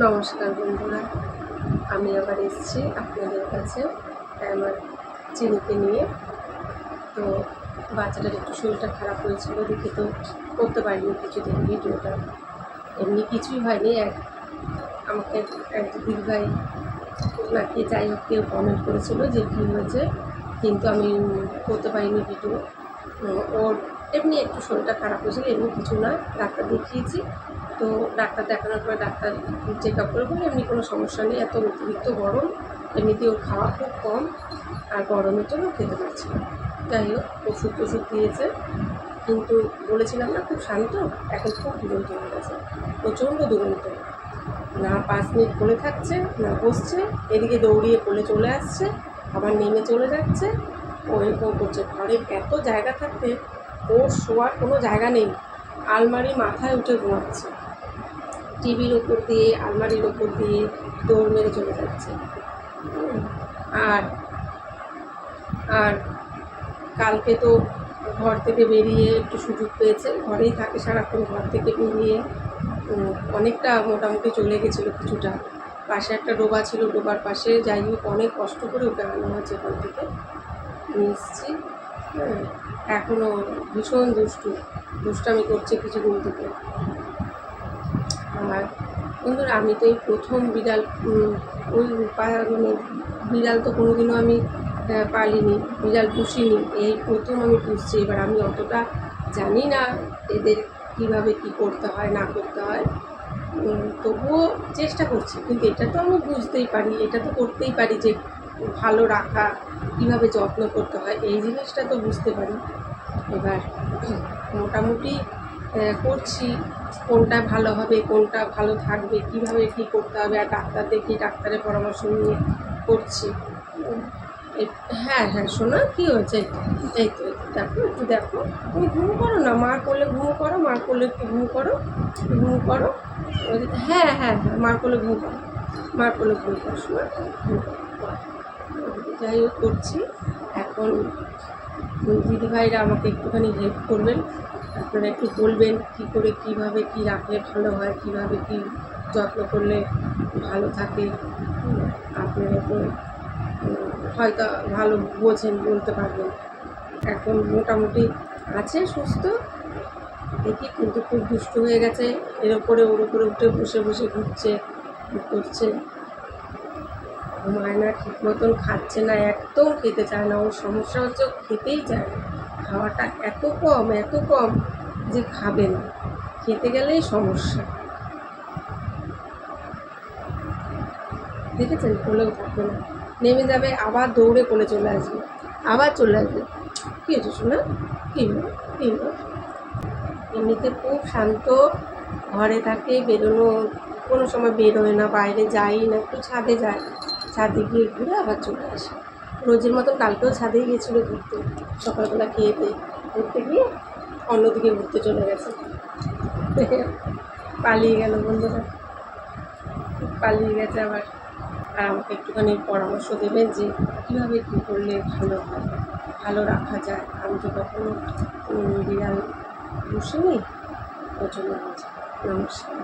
নমস্কার বন্ধুরা, আমি আবার এসেছি আপনাদের কাছে আমার চিনিকে নিয়ে। তো বাচ্চাটার একটু শরীরটা খারাপ হয়েছিল দেখে তো করতে পারিনি কিছুদিন ভিডিওটা। এমনি কিছুই হয়নি, আমাকে এক দিদিভাই নাকি যাই হোক কেউ কমেন্ট করেছিল যে কী হয়েছে, কিন্তু আমি করতে পারিনি ভিডিও। ওর এমনি একটু শরীরটা খারাপ হয়েছিল, এমনি কিছু না। ডাক্তার দেখিয়েছি, তো ডাক্তার দেখানোর পরে ডাক্তার চেক আপ করে বলে এমনি কোনো সমস্যা নেই। এত অতিরিক্ত গরম, এমনিতে ওর খাওয়া খুব কম, আর গরমের জন্য খেতে পারছি না। যাই হোক ওষুধ টষুধ দিয়েছে, কিন্তু বলেছিলাম না খুব শান্ত, এখন খুব দুরন্ত হয়ে গেছে, প্রচণ্ড দুরন্ত। না 5 মিনিট পড়ে থাকছে, না বসছে, এদিকে দৌড়িয়ে পড়ে চলে আসছে, আবার নেমে চলে যাচ্ছে। ও এরকম করছে। ঘরে এত জায়গা থাকতে ওর শোয়ার কোনো জায়গা নেই, আলমারি মাথায় উঠে ঘুমাচ্ছে, টিভির ওপর দিয়ে আলমারির ওপর দিয়ে দৌড় মেরে চলে যাচ্ছে। আর আর কালকে তো ঘর থেকে বেরিয়ে একটু সুযোগ পেয়েছে, ঘরেই থাকে সারাক্ষণ, ঘর থেকে বেরিয়ে অনেকটা মোটামুটি চলে গেছিলো কিছুটা। পাশে একটা ডোবা ছিল, ডোবার পাশে যাই হোক অনেক কষ্ট করে ওকে আনানো হয়েছে, ওখান থেকে নিয়ে এসেছি। এখনও ভীষণ দুষ্টামি করছে কিছুদিন থেকে। আর বন্ধুরা, আমি তো এই প্রথম বিড়াল, মানে বিড়াল তো কোনোদিনও আমি পালিনি, বিড়াল পুষিনি, এই প্রথম আমি পুষছি। এবার আমি অতটা জানি না এদের কীভাবে কী করতে হয় না করতে হয়, তবুও চেষ্টা করছি। কিন্তু এটা তো আমি বুঝতেই পারি, এটা তো করতেই পারি যে ভালো রাখা, কীভাবে যত্ন করতে হয়, এই জিনিসটা তো বুঝতে পারি। এবার মোটামুটি করছি, কোনটা ভালো হবে, কোনটা ভালো থাকবে, কীভাবে কী করতে হবে, আর ডাক্তার দেখি, ডাক্তারের পরামর্শ নিয়ে করছি। হ্যাঁ হ্যাঁ, শোনো কী হয়েছে, এই তো দেখো, একটু দেখো, তুমি ঘুম করো না, মার কোলে ঘুম করো, মার কোলে একটু ঘুম করো, ঘুম করো। হ্যাঁ হ্যাঁ হ্যাঁ, মার কোলে ঘুম করো, মার কোলে ঘুম করো, শোনো ঘুম করো। যাই হোক করছি। এখন দিদিভাইরা আমাকে একটুখানি হেল্প করবেন, আপনারা একটু বলবেন কী করে কীভাবে কী রাখলে ভালো হয়, কীভাবে কী যত্ন করলে ভালো থাকে। আপনারা তো হয়তো ভালো বোঝেন, বলতে পারবেন। এখন মোটামুটি আছে সুস্থ, দেখি, কিন্তু খুব দুষ্ট হয়ে গেছে, এর ওপরে ওর উপরে উঠে বসে বসে ঘুরছে, করছে, ঘুমায় না, ঠিক মতন খাচ্ছে না, একদম খেতে চায় না। ওর সমস্যা হচ্ছে ও খেতেই চায় না, খাওয়াটা এত কম যে খাবে না, খেতে গেলেই সমস্যা। দেখেছেন, কোলেও থাকবে না, নেমে যাবে, আবার দৌড়ে কোলে চলে আসবে, আবার চলে আসবে। কী হয়েছে শোনা, কী হলো, কী হলো? এমনিতে খুব শান্ত, ঘরে থাকে, বেরোনো কোনো সময় বেরোয় না, বাইরে যাই না, একটু ছাদে যায়, ছাদে গিয়ে ঘুরে আবার চলে আসে। রোজের মতন কালকেও ছাদেই গেছিলো ঘুরতে, সকালবেলা খেয়ে দিয়ে ঘুরতে গিয়ে অন্যদিকে ঘুরতে চলে গেছে, পালিয়ে গেল বন্ধুরা, পালিয়ে গেছে আবার। আর আমাকে একটুখানি পরামর্শ দেবেন যে কীভাবে কী করলে ভালো হয়, ভালো রাখা যায়। আমি তো কখনো বিড়াল পুষিনি, ওর জন্য বলছি। নমস্কার।